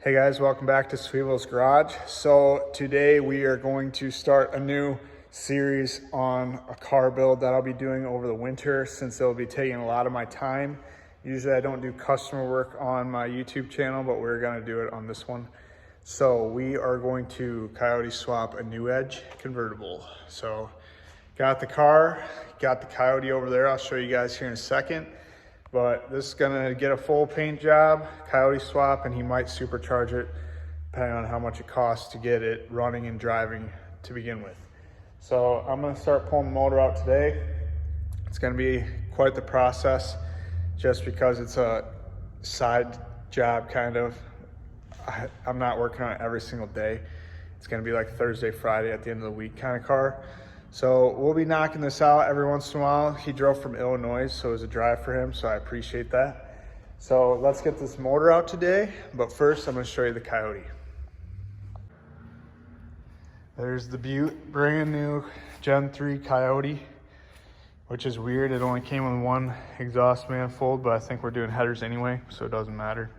Hey guys, welcome back to Sweevel's Garage. So today we are going to start a new series on a car build that I'll be doing over the winter, since it'll be taking a lot of my time. Usually I don't do customer work on my YouTube channel, but we're gonna do it on this one. So we are going to coyote swap a new EDGE convertible. So got the car, got the coyote over there. I'll show you guys here in a second. But this is gonna get a full paint job, coyote swap, and he might supercharge it depending on how much it costs to get it running and driving to begin with. So I'm gonna start pulling the motor out today. It's gonna be quite the process just because it's a side job kind of. I'm not working on it every single day. It's gonna be like Thursday, Friday at the end of the week kind of car. So we'll be knocking this out every once in a while. He drove from Illinois, so it was a drive for him, so I appreciate that. So let's get this motor out today, but first I'm gonna show you the coyote. There's the Butte, brand new Gen 3 Coyote, which is weird. It only came with one exhaust manifold, but I think we're doing headers anyway, so it doesn't matter.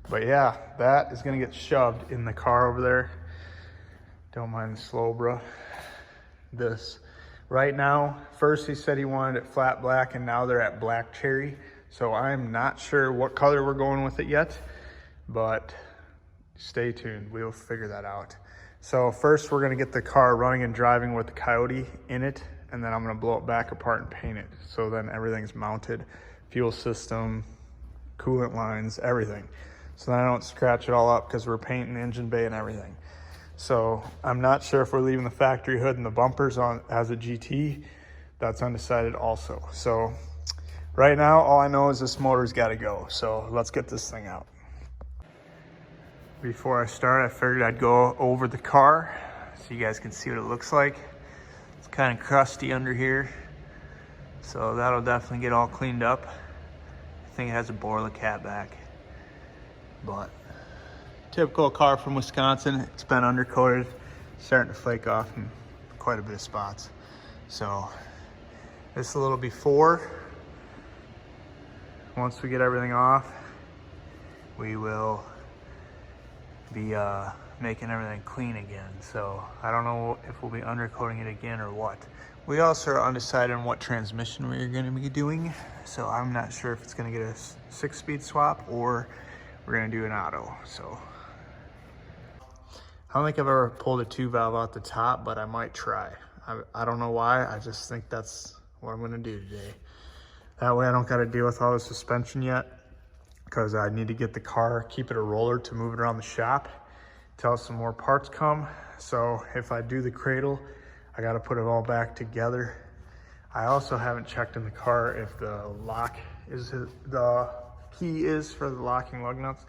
But yeah, that is gonna get shoved in the car over there. Don't mind the slow, bro. This right now, first he said he wanted it flat black, and now they're at black cherry. So I'm not sure what color we're going with it yet, but stay tuned, we'll figure that out. So first we're gonna get the car running and driving with the coyote in it, and then I'm gonna blow it back apart and paint it. So then everything's mounted, fuel system, coolant lines, everything. So then I don't scratch it all up because we're painting the engine bay and everything. So I'm not sure if we're leaving the factory hood and the bumpers on as a GT. That's undecided also. So right now, all I know is this motor's gotta go. So let's get this thing out. Before I start, I figured I'd go over the car so you guys can see what it looks like. It's kind of crusty under here. So that'll definitely get all cleaned up. I think it has a Borla cat back, but typical car from Wisconsin. It's been undercoated, starting to flake off in quite a bit of spots. So this is a little before. Once we get everything off, we will be making everything clean again. So I don't know if we'll be undercoating it again or what. We also are undecided on what transmission we're gonna be doing. So I'm not sure if it's gonna get a 6-speed swap or we're gonna do an auto. So I don't think I've ever pulled a 2-valve out the top, but I might try. I don't know why, I just think that's what I'm gonna do today. That way I don't gotta deal with all the suspension yet, because I need to get the car, keep it a roller to move it around the shop till some more parts come. So if I do the cradle, I gotta put it all back together. I also haven't checked in the car if the lock is, the key is for the locking lug nuts.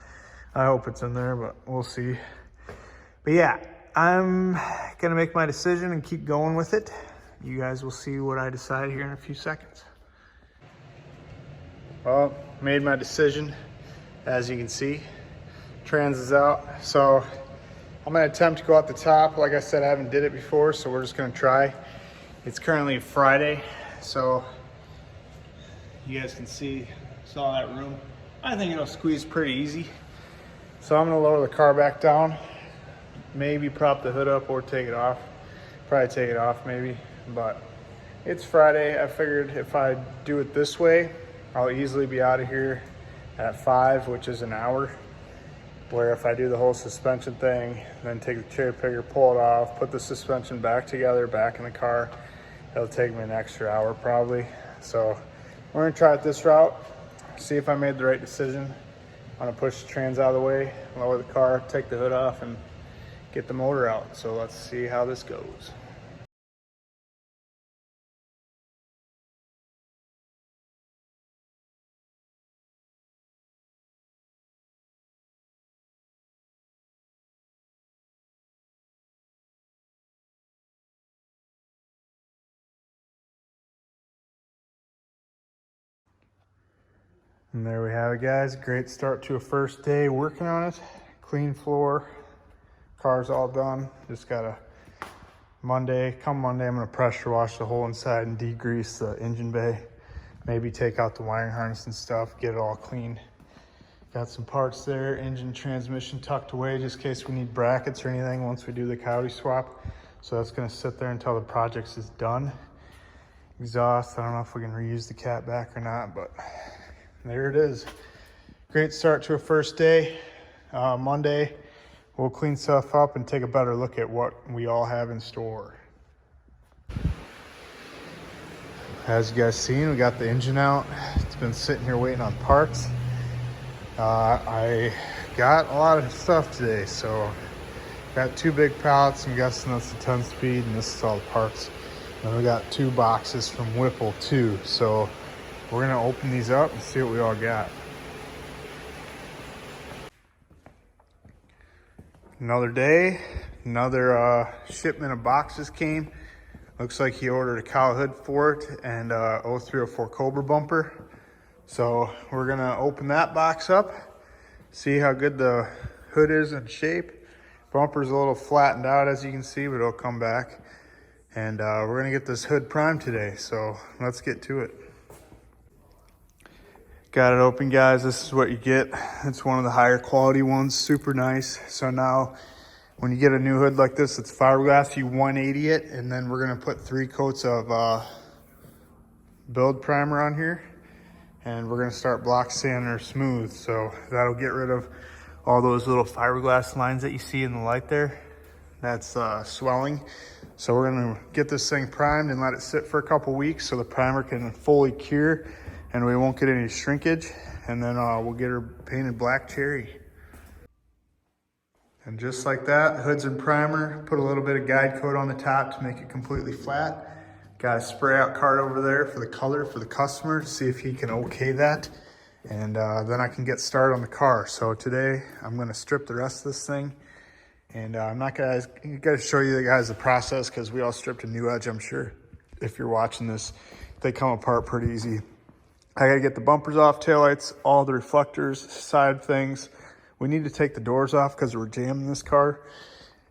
I hope it's in there, but we'll see. But yeah, I'm gonna make my decision and keep going with it. You guys will see what I decide here in a few seconds. Well, made my decision. As you can see, trans is out. So I'm gonna attempt to go out the top. Like I said, I haven't did it before, so we're just gonna try. It's currently Friday, so you guys can saw that room. I think it'll squeeze pretty easy. So I'm gonna lower the car back down. Maybe prop the hood up or take it off. Probably take it off maybe, but it's Friday. I figured if I do it this way, I'll easily be out of here at 5, which is an hour. Where if I do the whole suspension thing, then take the cherry picker, pull it off, put the suspension back together, back in the car, it'll take me an extra hour probably. So we're gonna try it this route, see if I made the right decision. I'm gonna push the trans out of the way, lower the car, take the hood off, and get the motor out. So let's see how this goes. And there we have it, guys. Great start to a first day working on it. Clean floor, car's all done. Just gotta come Monday, I'm gonna pressure wash the whole inside and degrease the engine bay. Maybe take out the wiring harness and stuff, get it all clean. Got some parts there, engine, transmission tucked away just in case we need brackets or anything once we do the coyote swap. So that's gonna sit there until the project is done. Exhaust, I don't know if we can reuse the cat back or not, but there it is. Great start to a first day. Monday, we'll clean stuff up and take a better look at what we all have in store. As you guys seen, we got the engine out. It's been sitting here waiting on parts. I got a lot of stuff today, so got 2 big pallets. I'm guessing that's the 10-speed, and this is all the parts. And we got 2 boxes from Whipple too. So we're gonna open these up and see what we all got. Another day, another shipment of boxes came. Looks like he ordered a cowl hood for it and 0304 Cobra bumper. So we're gonna open that box up, see how good the hood is in shape. Bumper's a little flattened out as you can see, but it'll come back. And we're gonna get this hood primed today, so let's get to it. Got it open, guys. This is what you get. It's one of the higher quality ones, super nice. So now when you get a new hood like this, it's fiberglass, you 180 it, and then we're gonna put 3 coats of build primer on here. And we're gonna start block sanding her smooth. So that'll get rid of all those little fiberglass lines that you see in the light there. That's swelling. So we're gonna get this thing primed and let it sit for a couple weeks so the primer can fully cure and we won't get any shrinkage. And then we'll get her painted black cherry. And just like that, hood's and primer, put a little bit of guide coat on the top to make it completely flat. Got a spray out card over there for the color for the customer to see if he can okay that. And then I can get started on the car. So today I'm gonna strip the rest of this thing. And I'm not gonna show you guys the process because we all stripped a new Edge, I'm sure. If you're watching this, they come apart pretty easy. I gotta get the bumpers off, taillights, all the reflectors, side things. We need to take the doors off because we're jamming this car.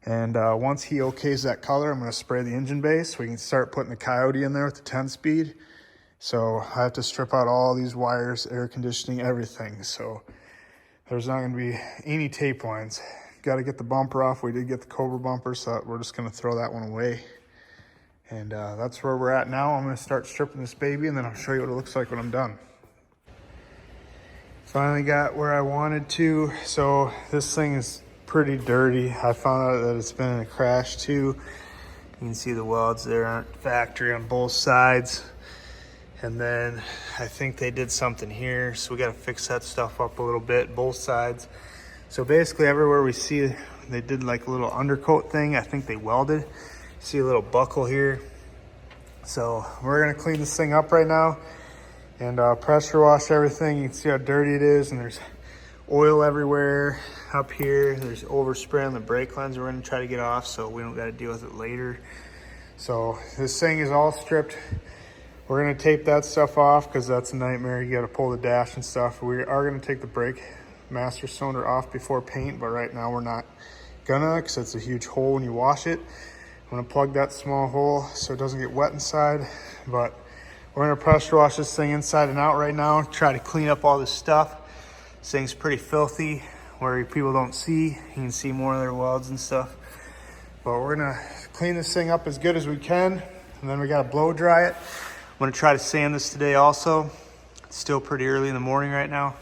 And once he okays that color, I'm gonna spray the engine base. We can start putting the Coyote in there with the 10-speed. So I have to strip out all these wires, air conditioning, everything. So there's not gonna be any tape lines. Got to get the bumper off. We did get the Cobra bumper, so we're just gonna throw that one away. And that's where we're at now. I'm gonna start stripping this baby and then I'll show you what it looks like when I'm done. Finally got where I wanted to. So this thing is pretty dirty. I found out that it's been in a crash too. You can see the welds there on factory on both sides. And then I think they did something here. So we got to fix that stuff up a little bit, both sides. So basically everywhere we see, they did like a little undercoat thing. I think they welded. See a little buckle here. So we're gonna clean this thing up right now and pressure wash everything. You can see how dirty it is, and there's oil everywhere up here. There's overspray on the brake lines we're gonna try to get off so we don't gotta deal with it later. So this thing is all stripped. We're gonna tape that stuff off because that's a nightmare. You gotta pull the dash and stuff. We are gonna take the brake master cylinder off before paint, but right now we're not gonna because it's a huge hole when you wash it. I'm gonna plug that small hole so it doesn't get wet inside, but we're gonna pressure wash this thing inside and out right now, try to clean up all this stuff. This thing's pretty filthy where people don't see. You can see more of their welds and stuff. But we're gonna clean this thing up as good as we can, and then we gotta blow dry it. I'm gonna try to sand this today also. It's still pretty early in the morning right now.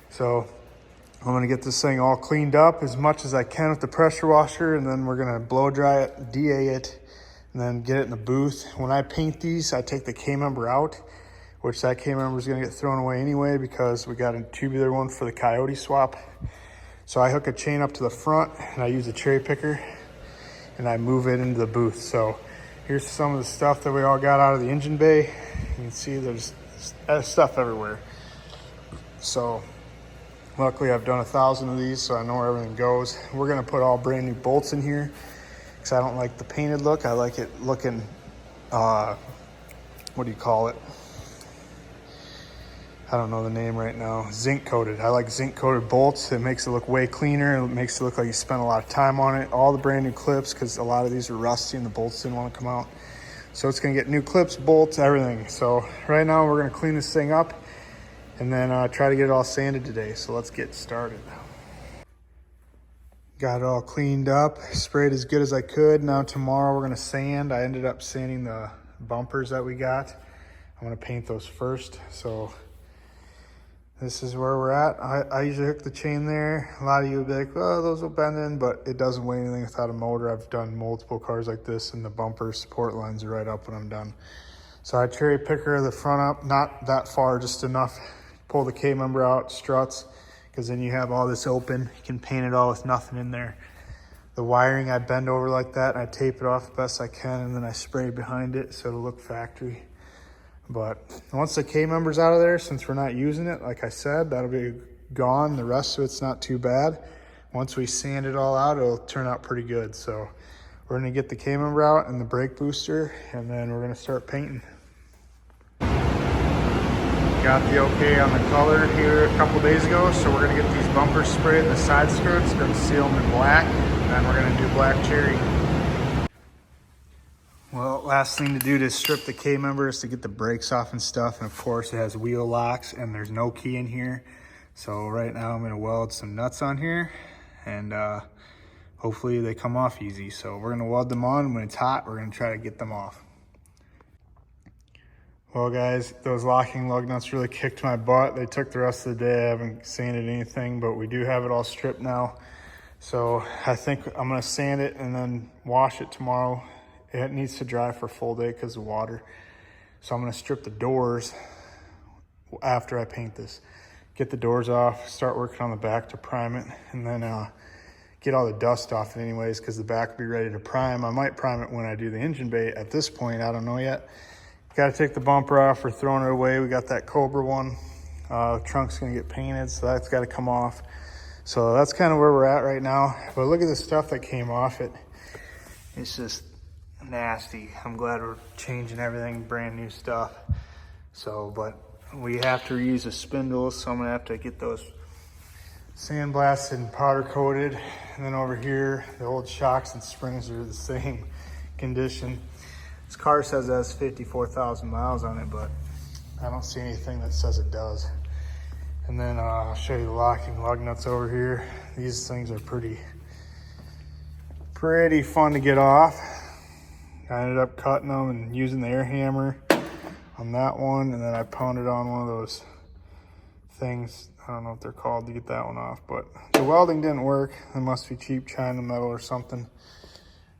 So I'm gonna get this thing all cleaned up as much as I can with the pressure washer, and then we're gonna blow dry it, DA it, and then get it in the booth. When I paint these, I take the K-member out, which that K-member is gonna get thrown away anyway because we got a tubular one for the Coyote swap. So I hook a chain up to the front and I use a cherry picker and I move it into the booth. So here's some of the stuff that we all got out of the engine bay. You can see there's stuff everywhere. So luckily I've done 1,000 of these, so I know where everything goes. We're gonna put all brand new bolts in here because I don't like the painted look. I like it looking, what do you call it? I don't know the name right now. Zinc coated. I like zinc coated bolts. It makes it look way cleaner. It makes it look like you spent a lot of time on it. All the brand new clips, because a lot of these are rusty and the bolts didn't want to come out. So it's gonna get new clips, bolts, everything. So right now we're gonna clean this thing up and then try to get it all sanded today. So let's get started. Got it all cleaned up, sprayed as good as I could. Now tomorrow we're gonna sand. I ended up sanding the bumpers that we got. I'm gonna paint those first. So this is where we're at. I usually hook the chain there. A lot of you will be like, well, those will bend in, but it doesn't weigh anything without a motor. I've done multiple cars like this, and the bumper support lines are right up when I'm done. So I cherry picker the front up, not that far, just enough. Pull the K-member out, struts, because then you have all this open. You can paint it all with nothing in there. The wiring I bend over like that, and I tape it off the best I can, and then I spray behind it so it'll look factory. But once the K-member's out of there, since we're not using it, like I said, that'll be gone. The rest of it's not too bad. Once we sand it all out, it'll turn out pretty good. So we're gonna get the K-member out and the brake booster, and then we're gonna start painting. Got the okay on the color here a couple days ago, so we're gonna get these bumpers sprayed, the side skirts, gonna seal them in black, and then we're gonna do black cherry. Well, last thing to do to strip the K-member is to get the brakes off and stuff, and of course it has wheel locks and there's no key in here. So right now I'm gonna weld some nuts on here, and hopefully they come off easy. So we're gonna weld them on. When it's hot, we're gonna try to get them off. Well guys, those locking lug nuts really kicked my butt. They took the rest of the day. I haven't sanded anything, but we do have it all stripped now. So I think I'm gonna sand it and then wash it tomorrow. It needs to dry for a full day because of water. So I'm gonna strip the doors after I paint this. Get the doors off, start working on the back to prime it, and then get all the dust off it anyways, because the back will be ready to prime. I might prime it when I do the engine bay. At this point, I don't know yet. Got to take the bumper off. We're throwing it away. We got that Cobra one. Trunk's gonna get painted, so that's got to come off. So that's kind of where we're at right now. But look at the stuff that came off it. It's just nasty. I'm glad we're changing everything, brand new stuff. So, but we have to reuse the spindles, so I'm gonna have to get those sandblasted and powder coated. And then over here, the old shocks and springs are the same condition. This car says it has 54,000 miles on it, but I don't see anything that says it does. And then I'll show you the locking lug nuts over here. These things are pretty fun to get off. I ended up cutting them and using the air hammer on that one, and then I pounded on one of those things. I don't know what they're called to get that one off, but the welding didn't work. It must be cheap China metal or something.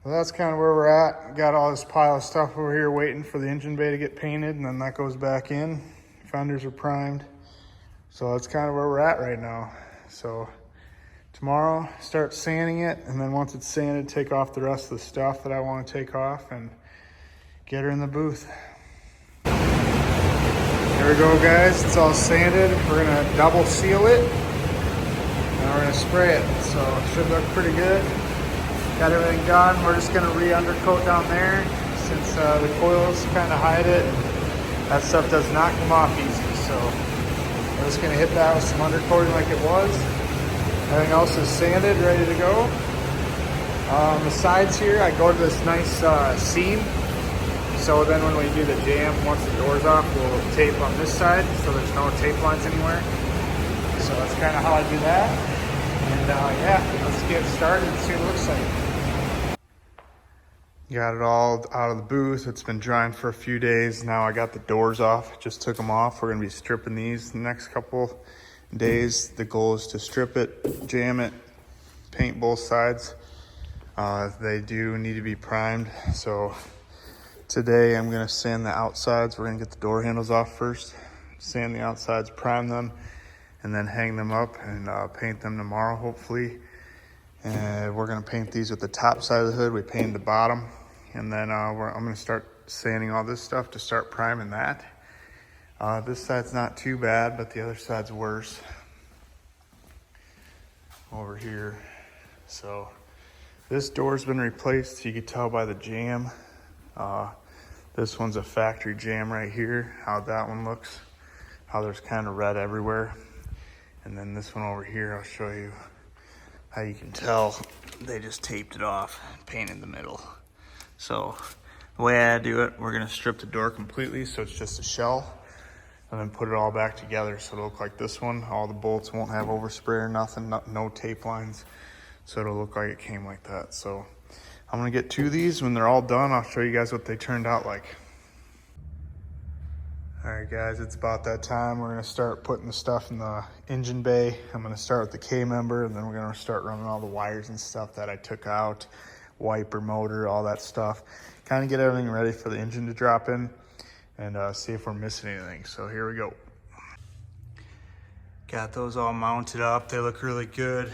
Well, that's kind of where we're at. Got all this pile of stuff over here waiting for the engine bay to get painted, and then that goes back in. Fenders are primed. So that's kind of where we're at right now. So tomorrow, start sanding it, and then once it's sanded, take off the rest of the stuff that I want to take off and get her in the booth. There we go, guys. It's all sanded. We're gonna double seal it, and we're gonna spray it. So it should look pretty good. Got everything done. We're just gonna re-undercoat down there since the coils kind of hide it. That stuff does not come off easy. So we're just gonna hit that with some undercoating like it was. Everything else is sanded, ready to go. On the sides here, I go to this nice seam. So then when we do the jam, once the door's off, we'll tape on this side so there's no tape lines anywhere. So that's kind of how I do that. And yeah, let's get started and see what it looks like. Got it all out of the booth. It's been drying for a few days. Now I got the doors off, just took them off. We're gonna be stripping these the next couple days. The goal is to strip it, jam it, paint both sides. They do need to be primed. So today I'm gonna sand the outsides. We're gonna get the door handles off first, sand the outsides, prime them, and then hang them up and paint them tomorrow, hopefully. And we're gonna paint these with the top side of the hood. We painted the bottom, and then I'm gonna start sanding all this stuff to start priming that. This side's not too bad, but the other side's worse over here. So this door's been replaced. You can tell by the jam. This one's a factory jam right here, how that one looks, how there's kind of red everywhere. And then this one over here, I'll show you how you can tell they just taped it off and painted the middle. So the way I do it, we're gonna strip the door completely so it's just a shell. and then put it all back together so it'll look like this one. All the bolts won't have overspray or nothing, no tape lines. So it'll look like it came like that. So I'm gonna get 2 of these. When they're all done, I'll show you guys what they turned out like. All right guys, it's about that time. We're gonna start putting the stuff in the engine bay. I'm gonna start with the K-member, and then we're gonna start running all the wires and stuff that I took out, wiper, motor, all that stuff. Kind of get everything ready for the engine to drop in and see if we're missing anything. So here we go. Got those all mounted up. They look really good.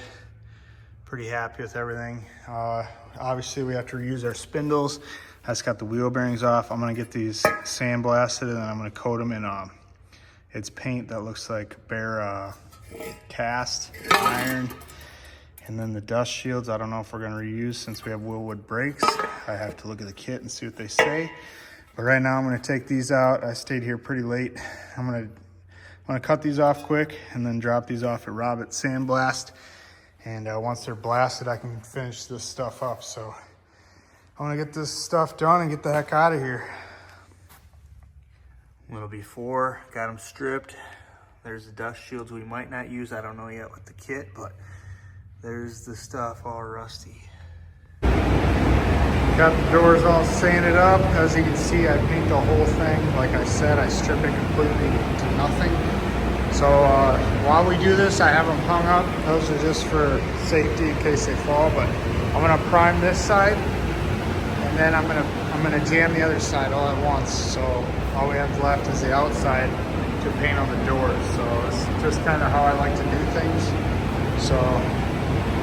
Pretty happy with everything. Obviously we have to reuse our spindles. I just got the wheel bearings off. I'm gonna get these sandblasted, and then I'm gonna coat them in it's paint that looks like bare cast iron. And then the dust shields, I don't know if we're gonna reuse since we have willwood brakes. I have to look at the kit and see what they say. But right now I'm gonna take these out. I stayed here pretty late. I'm gonna cut these off quick and then drop these off at Rob at Sandblast. And once they're blasted, I can finish this stuff up. So I want to get this stuff done and get the heck out of here. Little before, got them stripped. There's the dust shields we might not use. I don't know yet with the kit, but there's the stuff all rusty. Got the doors all sanded up. As you can see, I paint the whole thing. Like I said, I strip it completely to nothing. So while we do this, I have them hung up. Those are just for safety in case they fall, but I'm gonna prime this side, and then I'm gonna jam the other side all at once. So all we have left is the outside to paint on the doors. So it's just kind of how I like to do things. So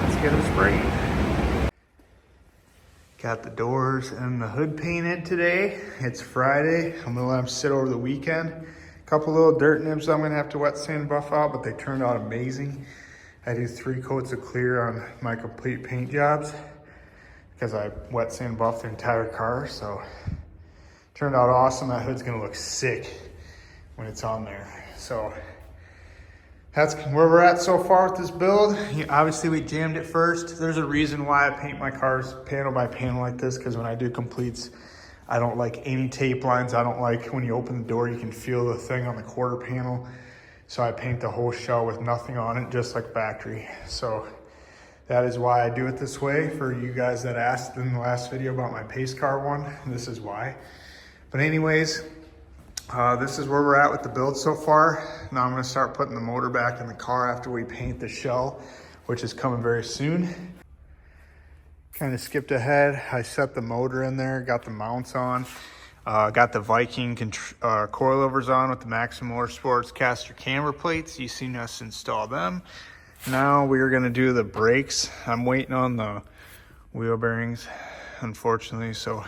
let's get them sprayed. Got the doors and the hood painted today. It's Friday. I'm gonna let them sit over the weekend. Couple little dirt nibs I'm gonna have to wet sand buff out, but they turned out amazing. I do 3 coats of clear on my complete paint jobs because I wet sand buffed the entire car, so turned out awesome. That hood's gonna look sick when it's on there. So that's where we're at so far with this build. Obviously we jammed it first. There's a reason why I paint my cars panel by panel like this, because when I do completes, I don't like any tape lines. I don't like when you open the door, you can feel the thing on the quarter panel. So I paint the whole shell with nothing on it, just like factory. So that is why I do it this way. For you guys that asked in the last video about my pace car one, this is why. But anyways, this is where we're at with the build so far. Now I'm gonna start putting the motor back in the car after we paint the shell, which is coming very soon. Kind of skipped ahead. I set the motor in there, got the mounts on, got the Viking coilovers on with the Maxim Motorsports caster camber plates. You've seen us install them. Now we are gonna do the brakes. I'm waiting on the wheel bearings, unfortunately. So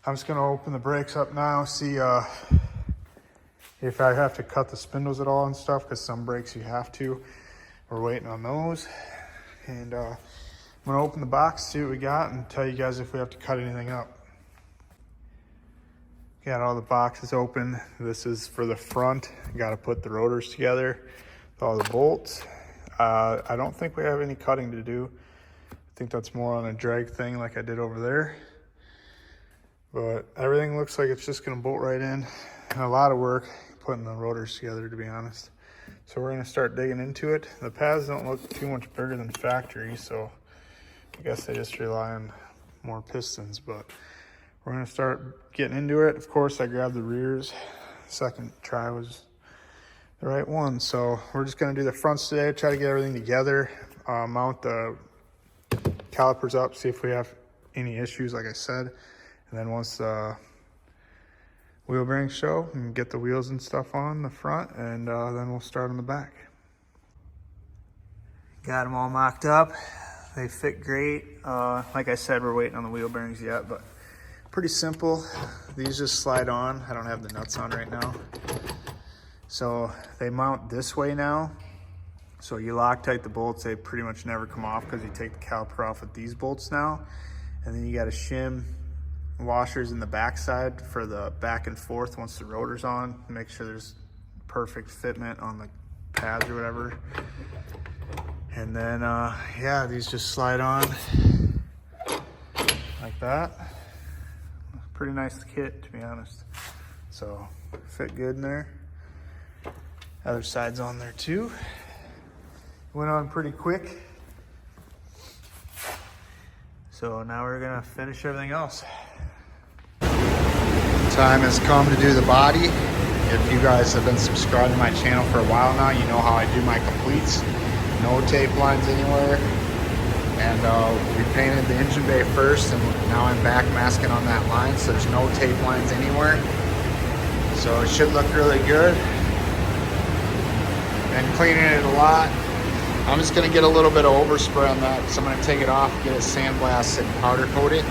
I'm just gonna open the brakes up now, see if I have to cut the spindles at all and stuff, because some brakes you have to. We're waiting on those. And I'm gonna open the box, see what we got, and tell you guys if we have to cut anything up. Got all the boxes open. This is for the front. Got to put the rotors together with all the bolts. I don't think we have any cutting to do. I think that's more on a drag thing like I did over there. But everything looks like it's just gonna bolt right in. And a lot of work putting the rotors together, to be honest. So we're gonna start digging into it. The pads don't look too much bigger than factory, so I guess they just rely on more pistons, but we're gonna start getting into it. Of course, I grabbed the rears. Second try was the right one. So we're just gonna do the fronts today, try to get everything together, mount the calipers up, see if we have any issues, like I said. And then once the wheel bearings show, and get the wheels and stuff on the front, and then we'll start on the back. Got them all mocked up. They fit great. Like I said, we're waiting on the wheel bearings yet, but pretty simple. These just slide on. I don't have the nuts on right now. So they mount this way now. So you Loctite the bolts, they pretty much never come off because you take the caliper off with these bolts now. And then you got to shim washers in the backside for the back and forth once the rotor's on. Make sure there's perfect fitment on the pads or whatever. And then, yeah, these just slide on like that. Pretty nice kit, to be honest. So fit good in there. Other side's on there too. Went on pretty quick. So now we're gonna finish everything else. Time has come to do the body. If you guys have been subscribed to my channel for a while now, you know how I do my completes. No tape lines anywhere. And we painted the engine bay first, and now I'm back masking on that line, so there's no tape lines anywhere. So it should look really good. Been cleaning it a lot. I'm just gonna get a little bit of overspray on that, so I'm gonna take it off, get it sandblasted and powder coat it.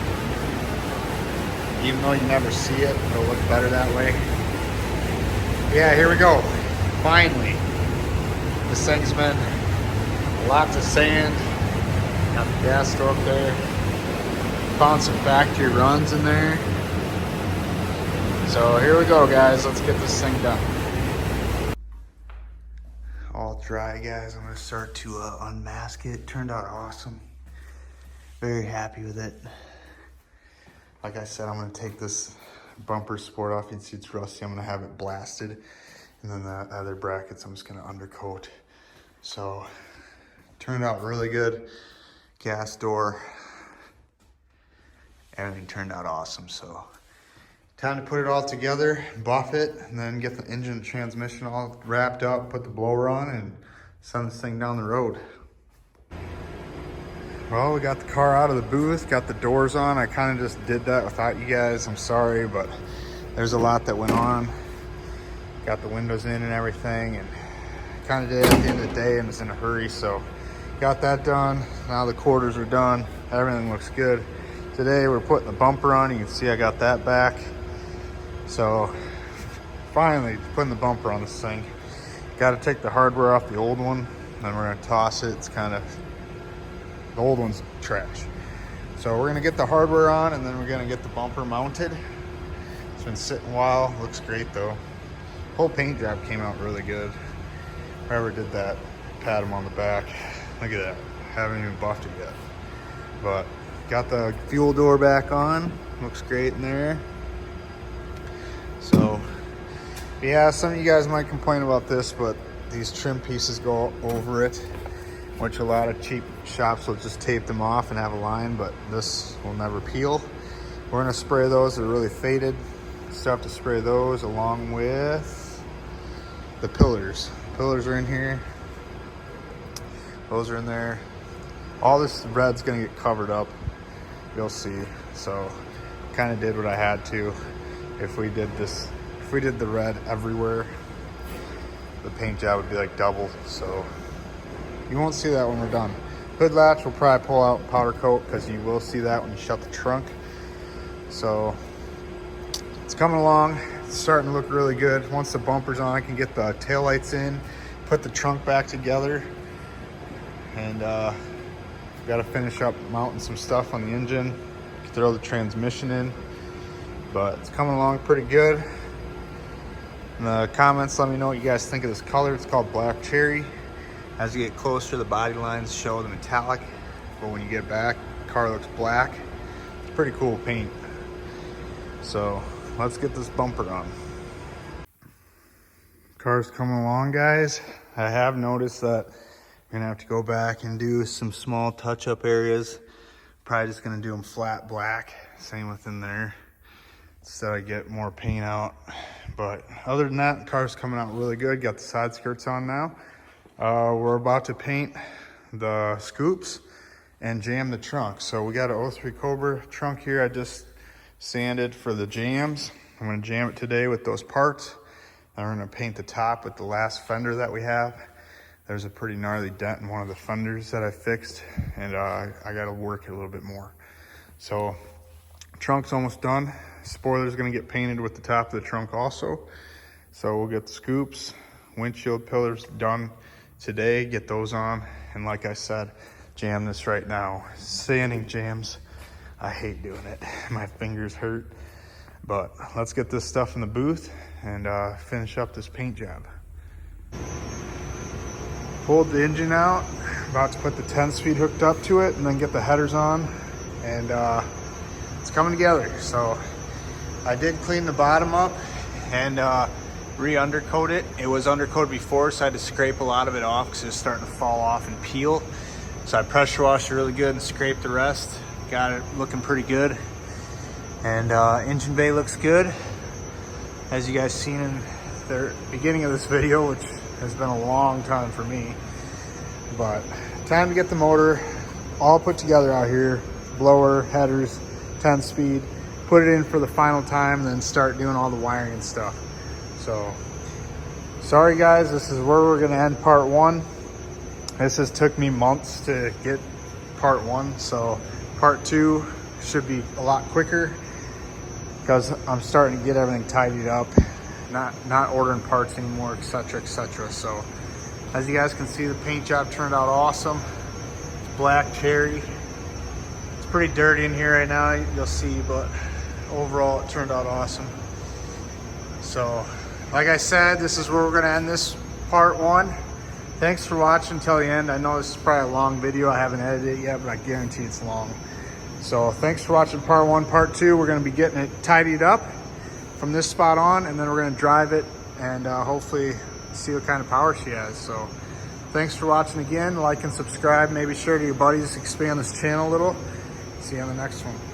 Even though you never see it, it'll look better that way. Yeah, here we go. Finally. This thing's been lots of sand. Got the gas store up there. Found some factory runs in there. So here we go, guys. Let's get this thing done. All dry, guys. I'm gonna start to unmask it. Turned out awesome. Very happy with it. Like I said, I'm gonna take this bumper support off. You can see it's rusty. I'm gonna have it blasted. And then the other brackets, I'm just gonna undercoat. So, turned out really good. Gas door. Everything turned out awesome. So, time to put it all together, buff it, and then get the engine and transmission all wrapped up, put the blower on, and send this thing down the road. Well, we got the car out of the booth, got the doors on. I kind of just did that without you guys. I'm sorry, but there's a lot that went on. Got the windows in and everything, and kind of did it at the end of the day and was in a hurry, so got that done. Now the quarters are done. Everything looks good. Today we're putting the bumper on. You can see I got that back. So finally putting the bumper on this thing. Got to take the hardware off the old one, then we're going to toss it. It's kind of, the old one's trash. So we're going to get the hardware on, and then we're going to get the bumper mounted. It's been sitting a while. Looks great though. Whole paint job came out really good. Whoever did that, pat him on the back. Look at that. Haven't even buffed it yet. But got the fuel door back on. Looks great in there. So yeah, some of you guys might complain about this, but these trim pieces go over it, which a lot of cheap shops will just tape them off and have a line, but this will never peel. We're gonna spray those. They're really faded. Still have to spray those along with the pillars. Pillars are in here. Those are in there. All this red's gonna get covered up. You'll see. So kind of did what I had to. If we did this, if we did the red everywhere, the paint job would be like double. So you won't see that when we're done. Hood latch will probably pull out powder coat, because you will see that when you shut the trunk. So it's coming along. It's starting to look really good. Once the bumper's on, I can get the taillights in, put the trunk back together, and got to finish up mounting some stuff on the engine, throw the transmission in. But it's coming along pretty good. In the comments, let me know what you guys think of this color. It's called Black Cherry. As you get closer, the body lines show the metallic, but when you get back, the car looks black. It's pretty cool paint. So let's get this bumper on. Car's coming along, guys. I have noticed that we're gonna have to go back and do some small touch-up areas. Probably just gonna do them flat black. Same within there, so I get more paint out. But other than that, the car's coming out really good. Got the side skirts on now. We're about to paint the scoops and jam the trunk. So we got an 03 Cobra trunk here. I just sanded for the jams. I'm gonna jam it today with those parts. Then we're gonna paint the top with the last fender that we have. There's a pretty gnarly dent in one of the fenders that I fixed, and I gotta work it a little bit more. So trunk's almost done. Spoiler's gonna get painted with the top of the trunk also. So we'll get the scoops, windshield pillars done today, get those on, and like I said, jam this right now. Sanding jams, I hate doing it. My fingers hurt. But let's get this stuff in the booth and finish up this paint job. Pulled the engine out, about to put the 10-speed hooked up to it and then get the headers on, and it's coming together. So I did clean the bottom up and re-undercoat it. It was undercoated before, so I had to scrape a lot of it off because it was starting to fall off and peel. So I pressure washed it really good and scraped the rest. Got it looking pretty good. And engine bay looks good, as you guys seen in the beginning of this video, which has been a long time for me. But time to get the motor all put together out here. Blower, headers, 10-speed. Put it in for the final time, and then start doing all the wiring and stuff. So, sorry guys, this is where we're gonna end part one. This has took me months to get part one, so part two should be a lot quicker because I'm starting to get everything tidied up, not ordering parts anymore, etc., etc. So, as you guys can see, the paint job turned out awesome. It's black cherry. It's pretty dirty in here right now, you'll see, but overall it turned out awesome. So, like I said, this is where we're gonna end this part one. Thanks for watching until the end. I know this is probably a long video. I haven't edited it yet, but I guarantee it's long. So thanks for watching part one. Part two, we're gonna be getting it tidied up from this spot on, and then we're gonna drive it and hopefully see what kind of power she has. So thanks for watching again. Like and subscribe. Maybe share to your buddies, expand this channel a little. See you on the next one.